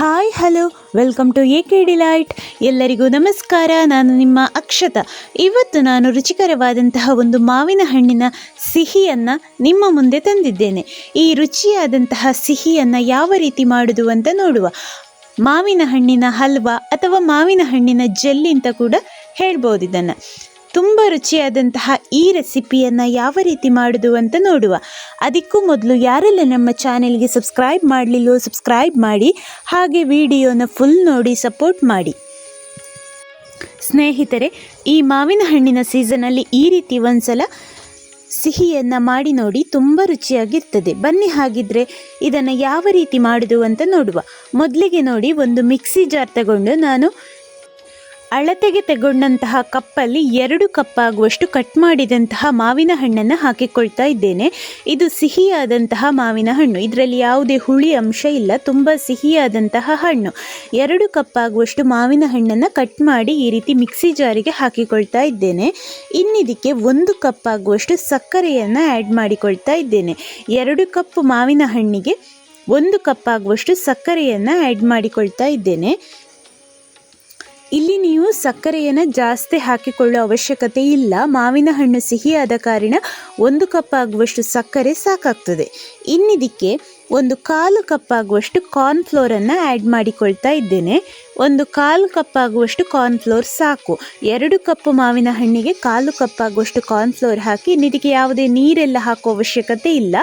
Hi hello welcome to A K delight. ಎಲ್ಲರಿಗೂ ನಮಸ್ಕಾರ. ನಾನು ನಿಮ್ಮ ಅಕ್ಷತಾ. ಇವತ್ತು ನಾನು ರುಚಿಕರವಾದಂತಹ ಒಂದು ಮಾವಿನ ಹಣ್ಣಿನ ಸಿಹಿಯನ್ನು ನಿಮ್ಮ ಮುಂದೆ ತಂದಿದ್ದೇನೆ. ಈ ರುಚಿಯಾದಂತಹ ಸಿಹಿಯನ್ನು ಯಾವ ರೀತಿ ಮಾಡೋದು ಅಂತ ನೋಡುವ. ಮಾವಿನ ಹಣ್ಣಿನ ಹಲ್ವಾ ಅಥವಾ ಮಾವಿನ ಹಣ್ಣಿನ ಜೆಲ್ಲಿ ಅಂತ ಕೂಡ ಹೇಳ್ಬೋದು. ಇದನ್ನು ತುಂಬ ರುಚಿಯಾದಂತಹ ಈ ರೆಸಿಪಿಯನ್ನು ಯಾವ ರೀತಿ ಮಾಡೋದು ಅಂತ ನೋಡುವ. ಅದಕ್ಕೂ ಮೊದಲು ಯಾರೆಲ್ಲ ನಮ್ಮ ಚಾನೆಲ್ಗೆ ಸಬ್ಸ್ಕ್ರೈಬ್ ಮಾಡಲಿಲ್ಲೋ ಸಬ್ಸ್ಕ್ರೈಬ್ ಮಾಡಿ, ಹಾಗೆ ವಿಡಿಯೋನ ಫುಲ್ ನೋಡಿ ಸಪೋರ್ಟ್ ಮಾಡಿ. ಸ್ನೇಹಿತರೆ, ಈ ಮಾವಿನ ಹಣ್ಣಿನ ಸೀಸನಲ್ಲಿ ಈ ರೀತಿ ಒಂದ್ಸಲ ಸಿಹಿಯನ್ನು ಮಾಡಿ ನೋಡಿ, ತುಂಬ ರುಚಿಯಾಗಿರ್ತದೆ. ಬನ್ನಿ ಹಾಗಿದ್ರೆ ಇದನ್ನು ಯಾವ ರೀತಿ ಮಾಡೋದು ಅಂತ ನೋಡುವ. ಮೊದಲಿಗೆ ನೋಡಿ, ಒಂದು ಮಿಕ್ಸಿ ಜಾರ್ ತಗೊಂಡು ನಾನು ಅಳತೆಗೆ ತಗೊಂಡಂತಹ ಕಪ್ಪಲ್ಲಿ 2 ಕಪ್ ಆಗುವಷ್ಟು ಕಟ್ ಮಾಡಿದಂತಹ ಮಾವಿನ ಹಣ್ಣನ್ನು ಹಾಕಿಕೊಳ್ತಾ ಇದ್ದೇನೆ. ಇದು ಸಿಹಿಯಾದಂತಹ ಮಾವಿನ ಹಣ್ಣು, ಇದರಲ್ಲಿ ಯಾವುದೇ ಹುಳಿ ಅಂಶ ಇಲ್ಲ, ತುಂಬ ಸಿಹಿಯಾದಂತಹ ಹಣ್ಣು. 2 ಕಪ್ ಆಗುವಷ್ಟು ಮಾವಿನ ಹಣ್ಣನ್ನು ಕಟ್ ಮಾಡಿ ಈ ರೀತಿ ಮಿಕ್ಸಿ ಜಾರಿಗೆ ಹಾಕಿಕೊಳ್ತಾ ಇದ್ದೇನೆ. ಇನ್ನಿದಕ್ಕೆ 1 ಕಪ್ ಆಗುವಷ್ಟು ಸಕ್ಕರೆಯನ್ನು ಆ್ಯಡ್ ಮಾಡಿಕೊಳ್ತಾ ಇದ್ದೇನೆ. 2 ಕಪ್ ಮಾವಿನ ಹಣ್ಣಿಗೆ 1 ಕಪ್ ಆಗುವಷ್ಟು ಸಕ್ಕರೆಯನ್ನು ಆ್ಯಡ್ ಮಾಡಿಕೊಳ್ತಾ ಇದ್ದೇನೆ. ಇಲ್ಲಿ ನೀವು ಸಕ್ಕರೆಯನ್ನು ಜಾಸ್ತಿ ಹಾಕಿಕೊಳ್ಳೋ ಅವಶ್ಯಕತೆ ಇಲ್ಲ. ಮಾವಿನ ಹಣ್ಣು ಸಿಹಿಯಾದ ಕಾರಣ 1 ಕಪ್ ಆಗುವಷ್ಟು ಸಕ್ಕರೆ ಸಾಕಾಗ್ತದೆ. ಇನ್ನಿದಕ್ಕೆ 1/4 ಕಪ್ ಆಗುವಷ್ಟು ಕಾರ್ನ್ಫ್ಲೋರನ್ನು ಆ್ಯಡ್ ಮಾಡಿಕೊಳ್ತಾ ಇದ್ದೇನೆ. 1/4 ಕಪ್ ಆಗುವಷ್ಟು ಕಾರ್ನ್ಫ್ಲೋರ್ ಸಾಕು. 2 ಕಪ್ ಮಾವಿನ ಹಣ್ಣಿಗೆ 1/4 ಕಪ್ ಆಗುವಷ್ಟು ಕಾರ್ನ್ಫ್ಲೋರ್ ಹಾಕಿ, ಇನ್ನಿದಕ್ಕೆ ಯಾವುದೇ ನೀರೆಲ್ಲ ಹಾಕೋ ಅವಶ್ಯಕತೆ ಇಲ್ಲ.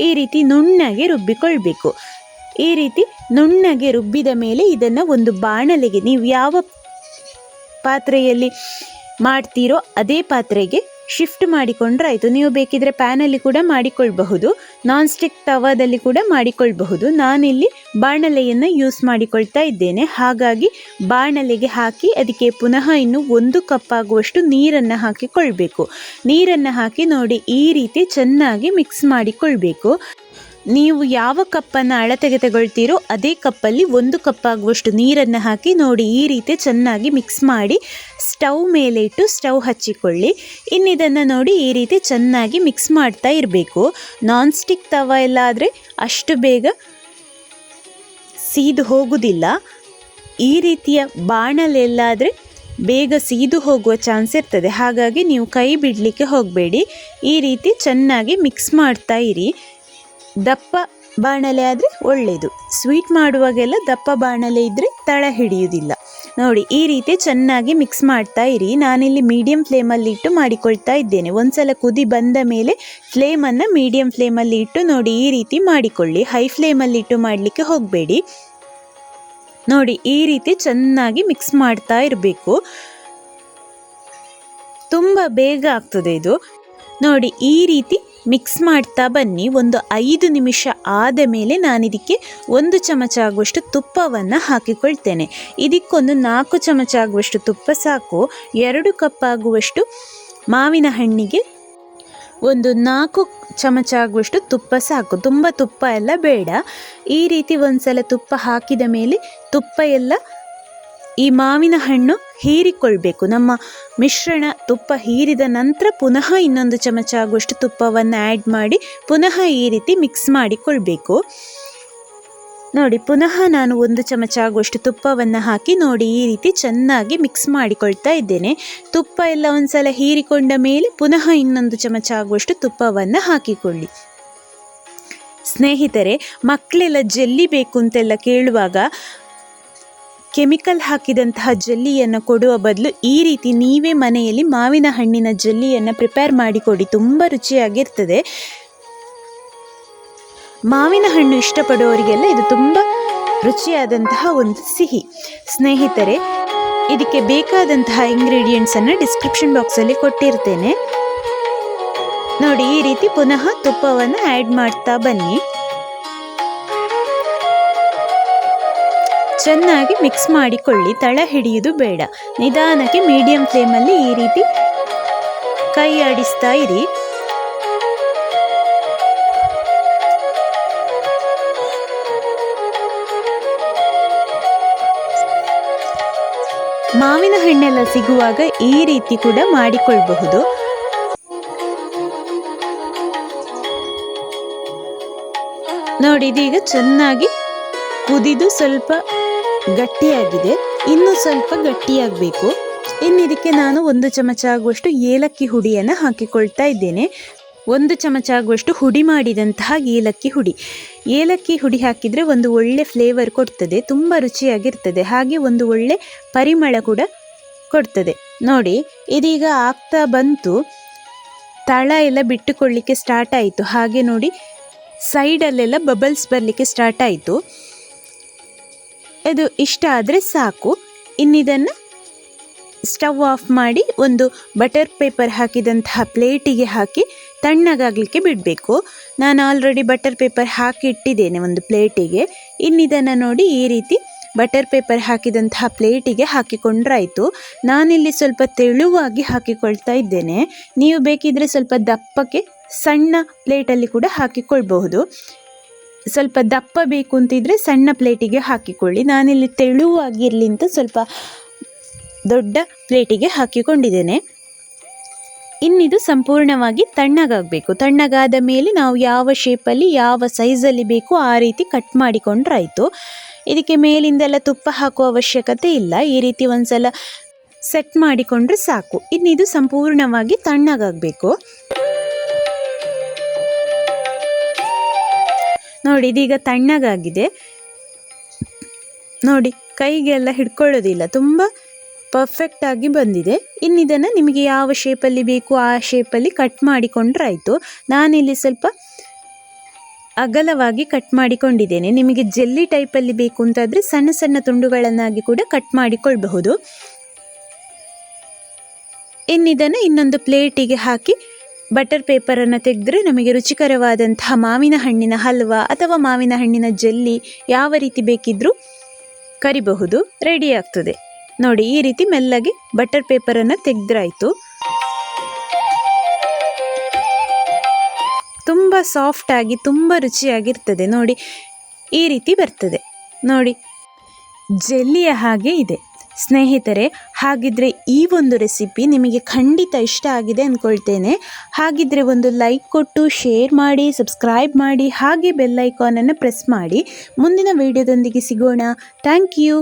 ಈ ರೀತಿ ನುಣ್ಣಗೆ ರುಬ್ಬಿಕೊಳ್ಬೇಕು. ಈ ರೀತಿ ನುಣ್ಣಗೆ ರುಬ್ಬಿದ ಮೇಲೆ ಇದನ್ನು ಒಂದು ಬಾಣಲೆಗೆ, ನೀವು ಯಾವ ಪಾತ್ರೆಯಲ್ಲಿ ಮಾಡ್ತೀರೋ ಅದೇ ಪಾತ್ರೆಗೆ ಶಿಫ್ಟ್ ಮಾಡಿಕೊಂಡ್ರೆ ಆಯಿತು. ನೀವು ಬೇಕಿದ್ರೆ ಪ್ಯಾನಲ್ಲಿ ಕೂಡ ಮಾಡಿಕೊಳ್ಬಹುದು, ನಾನ್ ಸ್ಟಿಕ್ ತವಾದಲ್ಲಿ ಕೂಡ ಮಾಡಿಕೊಳ್ಬಹುದು. ನಾನಿಲ್ಲಿ ಬಾಣಲೆಯನ್ನು ಯೂಸ್ ಮಾಡಿಕೊಳ್ತಾ ಇದ್ದೇನೆ. ಹಾಗಾಗಿ ಬಾಣಲೆಗೆ ಹಾಕಿ ಅದಕ್ಕೆ ಪುನಃ ಇನ್ನು 1 ಕಪ್ ಆಗುವಷ್ಟು ನೀರನ್ನು ಹಾಕಿಕೊಳ್ಬೇಕು. ನೀರನ್ನು ಹಾಕಿ ನೋಡಿ, ಈ ರೀತಿ ಚೆನ್ನಾಗಿ ಮಿಕ್ಸ್ ಮಾಡಿಕೊಳ್ಬೇಕು. ನೀವು ಯಾವ ಕಪ್ಪನ್ನು ಅಳತೆಗೆ ತಗೊಳ್ತೀರೋ ಅದೇ ಕಪ್ಪಲ್ಲಿ 1 ಕಪ್ ಆಗುವಷ್ಟು ನೀರನ್ನು ಹಾಕಿ ನೋಡಿ, ಈ ರೀತಿ ಚೆನ್ನಾಗಿ ಮಿಕ್ಸ್ ಮಾಡಿ ಸ್ಟವ್ ಮೇಲೆ ಇಟ್ಟು ಸ್ಟವ್ ಹಚ್ಚಿಕೊಳ್ಳಿ. ಇನ್ನಿದನ್ನು ನೋಡಿ ಈ ರೀತಿ ಚೆನ್ನಾಗಿ ಮಿಕ್ಸ್ ಮಾಡ್ತಾ ಇರಬೇಕು. ನಾನ್ ಸ್ಟಿಕ್ ತವ ಎಲ್ಲ ಆದರೆ ಅಷ್ಟು ಬೇಗ ಸೀದು ಹೋಗುವುದಿಲ್ಲ. ಈ ರೀತಿಯ ಬಾಣಲೆಲ್ಲಾದರೆ ಬೇಗ ಸೀದು ಹೋಗುವ ಚಾನ್ಸ್ ಇರ್ತದೆ. ಹಾಗಾಗಿ ನೀವು ಕೈ ಬಿಡಲಿಕ್ಕೆ ಹೋಗಬೇಡಿ. ಈ ರೀತಿ ಚೆನ್ನಾಗಿ ಮಿಕ್ಸ್ ಮಾಡ್ತಾ ಇರಿ. ದಪ್ಪ ಬಾಣಲೆ ಆದರೆ ಒಳ್ಳೆಯದು. ಸ್ವೀಟ್ ಮಾಡುವಾಗೆಲ್ಲ ದಪ್ಪ ಬಾಣಲೆ ಇದ್ದರೆ ತಳ ಹಿಡಿಯುವುದಿಲ್ಲ. ನೋಡಿ, ಈ ರೀತಿ ಚೆನ್ನಾಗಿ ಮಿಕ್ಸ್ ಮಾಡ್ತಾ ಇರಿ. ನಾನಿಲ್ಲಿ ಮೀಡಿಯಂ ಫ್ಲೇಮಲ್ಲಿ ಇಟ್ಟು ಮಾಡಿಕೊಳ್ತಾ ಇದ್ದೇನೆ. ಒಂದ್ಸಲ ಕುದಿ ಬಂದ ಮೇಲೆ ಫ್ಲೇಮನ್ನು ಮೀಡಿಯಂ ಫ್ಲೇಮಲ್ಲಿ ಇಟ್ಟು ನೋಡಿ ಈ ರೀತಿ ಮಾಡಿಕೊಳ್ಳಿ. ಹೈ ಫ್ಲೇಮಲ್ಲಿ ಇಟ್ಟು ಮಾಡಲಿಕ್ಕೆ ಹೋಗಬೇಡಿ. ನೋಡಿ, ಈ ರೀತಿ ಚೆನ್ನಾಗಿ ಮಿಕ್ಸ್ ಮಾಡ್ತಾ ಇರಬೇಕು. ತುಂಬ ಬೇಗ ಆಗ್ತದೆ ಇದು. ನೋಡಿ, ಈ ರೀತಿ ಮಿಕ್ಸ್ ಮಾಡ್ತಾ ಬನ್ನಿ. ಒಂದು 5 ನಿಮಿಷ ಆದ ಮೇಲೆ ನಾನಿದಕ್ಕೆ 1 ಚಮಚ ಆಗುವಷ್ಟು ತುಪ್ಪವನ್ನು ಹಾಕಿಕೊಳ್ತೇನೆ. ಇದಕ್ಕೊಂದು 4 ಚಮಚ ಆಗುವಷ್ಟು ತುಪ್ಪ ಸಾಕು. 2 ಕಪ್ ಆಗುವಷ್ಟು ಮಾವಿನ ಹಣ್ಣಿಗೆ ಒಂದು 4 ಚಮಚ ಆಗುವಷ್ಟು ತುಪ್ಪ ಸಾಕು. ತುಂಬ ತುಪ್ಪ ಎಲ್ಲ ಬೇಡ. ಈ ರೀತಿ ಒಂದ್ಸಲ ತುಪ್ಪ ಹಾಕಿದ ಮೇಲೆ ತುಪ್ಪ ಎಲ್ಲ ಈ ಮಾವಿನ ಹಣ್ಣು ಹೀರಿಕೊಳ್ಬೇಕು. ನಮ್ಮ ಮಿಶ್ರಣ ತುಪ್ಪ ಹೀರಿದ ನಂತರ ಪುನಃ ಇನ್ನೊಂದು ಚಮಚ ಆಗುವಷ್ಟು ತುಪ್ಪವನ್ನು ಆ್ಯಡ್ ಮಾಡಿ ಪುನಃ ಈ ರೀತಿ ಮಿಕ್ಸ್ ಮಾಡಿಕೊಳ್ಬೇಕು. ನೋಡಿ, ಪುನಃ ನಾನು 1 ಚಮಚ ಆಗುವಷ್ಟು ತುಪ್ಪವನ್ನು ಹಾಕಿ ನೋಡಿ ಈ ರೀತಿ ಚೆನ್ನಾಗಿ ಮಿಕ್ಸ್ ಮಾಡಿಕೊಳ್ತಾ ಇದ್ದೇನೆ. ತುಪ್ಪ ಎಲ್ಲ ಒಂದ್ಸಲ ಹೀರಿಕೊಂಡ ಮೇಲೆ ಪುನಃ ಇನ್ನೊಂದು ಚಮಚ ಆಗುವಷ್ಟು ತುಪ್ಪವನ್ನು ಹಾಕಿಕೊಳ್ಳಿ. ಸ್ನೇಹಿತರೆ, ಮಕ್ಕಳೆಲ್ಲ ಜೆಲ್ಲಿ ಬೇಕು ಅಂತೆಲ್ಲ ಕೇಳುವಾಗ ಕೆಮಿಕಲ್ ಹಾಕಿದಂತಹ ಜೆಲ್ಲಿಯನ್ನು ಕೊಡುವ ಬದಲು ಈ ರೀತಿ ನೀವೇ ಮನೆಯಲ್ಲಿ ಮಾವಿನ ಹಣ್ಣಿನ ಜೆಲ್ಲಿಯನ್ನು ಪ್ರಿಪೇರ್ ಮಾಡಿಕೊಡಿ. ತುಂಬ ರುಚಿಯಾಗಿರ್ತದೆ. ಮಾವಿನ ಹಣ್ಣು ಇಷ್ಟಪಡುವವರಿಗೆಲ್ಲ ಇದು ತುಂಬ ರುಚಿಯಾದಂತಹ ಒಂದು ಸಿಹಿ. ಸ್ನೇಹಿತರೆ, ಇದಕ್ಕೆ ಬೇಕಾದಂತಹ ಇಂಗ್ರೀಡಿಯೆಂಟ್ಸನ್ನು ಡಿಸ್ಕ್ರಿಪ್ಷನ್ ಬಾಕ್ಸಲ್ಲಿ ಕೊಟ್ಟಿರ್ತೇನೆ. ನೋಡಿ, ಈ ರೀತಿ ಪುನಃ ತುಪ್ಪವನ್ನು ಆ್ಯಡ್ ಮಾಡ್ತಾ ಬನ್ನಿ. ಚೆನ್ನಾಗಿ ಮಿಕ್ಸ್ ಮಾಡಿಕೊಳ್ಳಿ. ತಳ ಹಿಡಿಯುವುದು ಬೇಡ. ನಿಧಾನಕ್ಕೆ ಮೀಡಿಯಂ ಫ್ಲೇಮಲ್ಲಿ ಈ ರೀತಿ ಕೈ ಆಡಿಸ್ತಾ ಇರಿ. ಮಾವಿನ ಹಣ್ಣೆಲ್ಲ ಸಿಗುವಾಗ ಈ ರೀತಿ ಕೂಡ ಮಾಡಿಕೊಳ್ಳಬಹುದು. ನೋಡಿ, ಇದೀಗ ಚೆನ್ನಾಗಿ ಕುದಿದು ಸ್ವಲ್ಪ ಗಟ್ಟಿಯಾಗಿದೆ, ಇನ್ನೂ ಸ್ವಲ್ಪ ಗಟ್ಟಿಯಾಗಬೇಕು. ಇನ್ನು ಇದಕ್ಕೆ ನಾನು 1 ಚಮಚ ಆಗುವಷ್ಟು ಏಲಕ್ಕಿ ಹುಡಿಯನ್ನು ಹಾಕಿಕೊಳ್ತಾ ಇದ್ದೇನೆ. 1 ಚಮಚ ಆಗುವಷ್ಟು ಹುಡಿ ಮಾಡಿದಂತಹ ಏಲಕ್ಕಿ ಹುಡಿ ಹಾಕಿದರೆ ಒಂದು ಒಳ್ಳೆ ಫ್ಲೇವರ್ ಕೊಡ್ತದೆ, ತುಂಬ ರುಚಿಯಾಗಿರ್ತದೆ. ಹಾಗೆ ಒಂದು ಒಳ್ಳೆ ಪರಿಮಳ ಕೂಡ ಕೊಡ್ತದೆ. ನೋಡಿ ಇದೀಗ ಆಗ್ತಾ ಬಂತು, ತಳ ಎಲ್ಲ ಬಿಟ್ಟುಕೊಳ್ಳಿಕ್ಕೆ ಸ್ಟಾರ್ಟ್ ಆಯಿತು. ಹಾಗೆ ನೋಡಿ ಸೈಡಲ್ಲೆಲ್ಲ ಬಬಲ್ಸ್ ಬರಲಿಕ್ಕೆ ಸ್ಟಾರ್ಟ್ ಆಯಿತು. ಇದು ಇಷ್ಟ ಆದರೆ ಸಾಕು. ಇನ್ನಿದನ್ನು ಸ್ಟವ್ ಆಫ್ ಮಾಡಿ ಒಂದು ಬಟರ್ ಪೇಪರ್ ಹಾಕಿದಂತಹ ಪ್ಲೇಟಿಗೆ ಹಾಕಿ ತಣ್ಣಗಾಗಲಿಕ್ಕೆ ಬಿಡಬೇಕು. ನಾನು ಆಲ್ರೆಡಿ ಬಟರ್ ಪೇಪರ್ ಹಾಕಿ ಇಟ್ಟಿದ್ದೇನೆ ಒಂದು ಪ್ಲೇಟಿಗೆ. ಇನ್ನಿದನ್ನು ನೋಡಿ ಈ ರೀತಿ ಬಟರ್ ಪೇಪರ್ ಹಾಕಿದಂತಹ ಪ್ಲೇಟಿಗೆ ಹಾಕಿಕೊಂಡ್ರಾಯಿತು. ನಾನಿಲ್ಲಿ ಸ್ವಲ್ಪ ತೆಳುವಾಗಿ ಹಾಕಿಕೊಳ್ತಾ ಇದ್ದೇನೆ. ನೀವು ಬೇಕಿದ್ರೆ ಸ್ವಲ್ಪ ದಪ್ಪಕ್ಕೆ ಸಣ್ಣ ಪ್ಲೇಟಲ್ಲಿ ಕೂಡ ಹಾಕಿಕೊಳ್ಬಹುದು. ಸ್ವಲ್ಪ ದಪ್ಪ ಬೇಕು ಅಂತಿದ್ರೆ ಸಣ್ಣ ಪ್ಲೇಟಿಗೆ ಹಾಕಿಕೊಳ್ಳಿ. ನಾನಿಲ್ಲಿ ತೆಳುವಾಗಿರಲಿ ಅಂತ ಸ್ವಲ್ಪ ದೊಡ್ಡ ಪ್ಲೇಟಿಗೆ ಹಾಕಿಕೊಂಡಿದ್ದೇನೆ. ಇನ್ನಿದು ಸಂಪೂರ್ಣವಾಗಿ ತಣ್ಣಗಾಗಬೇಕು. ತಣ್ಣಗಾದ ಮೇಲೆ ನಾವು ಯಾವ ಶೇಪಲ್ಲಿ ಯಾವ ಸೈಜಲ್ಲಿ ಬೇಕು ಆ ರೀತಿ ಕಟ್ ಮಾಡಿಕೊಂಡ್ರಾಯಿತು. ಇದಕ್ಕೆ ಮೇಲಿಂದೆಲ್ಲ ತುಪ್ಪ ಹಾಕುವ ಅವಶ್ಯಕತೆ ಇಲ್ಲ. ಈ ರೀತಿ ಒಂದ್ಸಲ ಸೆಟ್ ಮಾಡಿಕೊಂಡ್ರೆ ಸಾಕು. ಇನ್ನಿದು ಸಂಪೂರ್ಣವಾಗಿ ತಣ್ಣಗಾಗಬೇಕು. ನೋಡಿ ಇದೀಗ ತಣ್ಣಗಾಗಿದೆ. ನೋಡಿ ಕೈಗೆಲ್ಲ ಹಿಡ್ಕೊಳ್ಳೋದಿಲ್ಲ, ತುಂಬ ಪರ್ಫೆಕ್ಟಾಗಿ ಬಂದಿದೆ. ಇನ್ನಿದನ್ನು ನಿಮಗೆ ಯಾವ ಶೇಪಲ್ಲಿ ಬೇಕು ಆ ಶೇಪಲ್ಲಿ ಕಟ್ ಮಾಡಿಕೊಂಡ್ರಾಯಿತು. ನಾನಿಲ್ಲಿ ಸ್ವಲ್ಪ ಅಗಲವಾಗಿ ಕಟ್ ಮಾಡಿಕೊಂಡಿದ್ದೇನೆ. ನಿಮಗೆ ಜೆಲ್ಲಿ ಟೈಪಲ್ಲಿ ಬೇಕು ಅಂತಾದರೆ ಸಣ್ಣ ಸಣ್ಣ ತುಂಡುಗಳನ್ನಾಗಿ ಕೂಡ ಕಟ್ ಮಾಡಿಕೊಳ್ಳಬಹುದು. ಇನ್ನಿದನ್ನು ಇನ್ನೊಂದು ಪ್ಲೇಟಿಗೆ ಹಾಕಿ ಬಟರ್ ಪೇಪರನ್ನು ತೆಗೆದ್ರೆ ನಮಗೆ ರುಚಿಕರವಾದಂತಹ ಮಾವಿನ ಹಣ್ಣಿನ ಹಲ್ವಾ ಅಥವಾ ಮಾವಿನ ಹಣ್ಣಿನ ಜೆಲ್ಲಿ ಯಾವ ರೀತಿ ಬೇಕಿದ್ರೂ ಕರಿಬಹುದು, ರೆಡಿ ಆಗ್ತದೆ. ನೋಡಿ ಈ ರೀತಿ ಮೆಲ್ಲಗೆ ಬಟರ್ ಪೇಪರನ್ನು ತೆಗೆದ್ರಾಯಿತು. ತುಂಬ ಸಾಫ್ಟಾಗಿ ತುಂಬ ರುಚಿಯಾಗಿರ್ತದೆ. ನೋಡಿ ಈ ರೀತಿ ಬರ್ತದೆ. ನೋಡಿ ಜೆಲ್ಲಿಯ ಹಾಗೆ ಇದೆ. ಸ್ನೇಹಿತರೆ, ಹಾಗಿದ್ರೆ ಈ ಒಂದು ರೆಸಿಪಿ ನಿಮಗೆ ಖಂಡಿತ ಇಷ್ಟ ಆಗಿದೆ ಅಂದ್ಕೊಳ್ತೇನೆ. ಹಾಗಿದ್ರೆ ಒಂದು ಲೈಕ್ ಕೊಟ್ಟು ಶೇರ್ ಮಾಡಿ, ಸಬ್ಸ್ಕ್ರೈಬ್ ಮಾಡಿ, ಹಾಗೆ ಬೆಲ್ ಐಕಾನನ್ನು ಪ್ರೆಸ್ ಮಾಡಿ. ಮುಂದಿನ ವಿಡಿಯೋದೊಂದಿಗೆ ಸಿಗೋಣ. Thank you.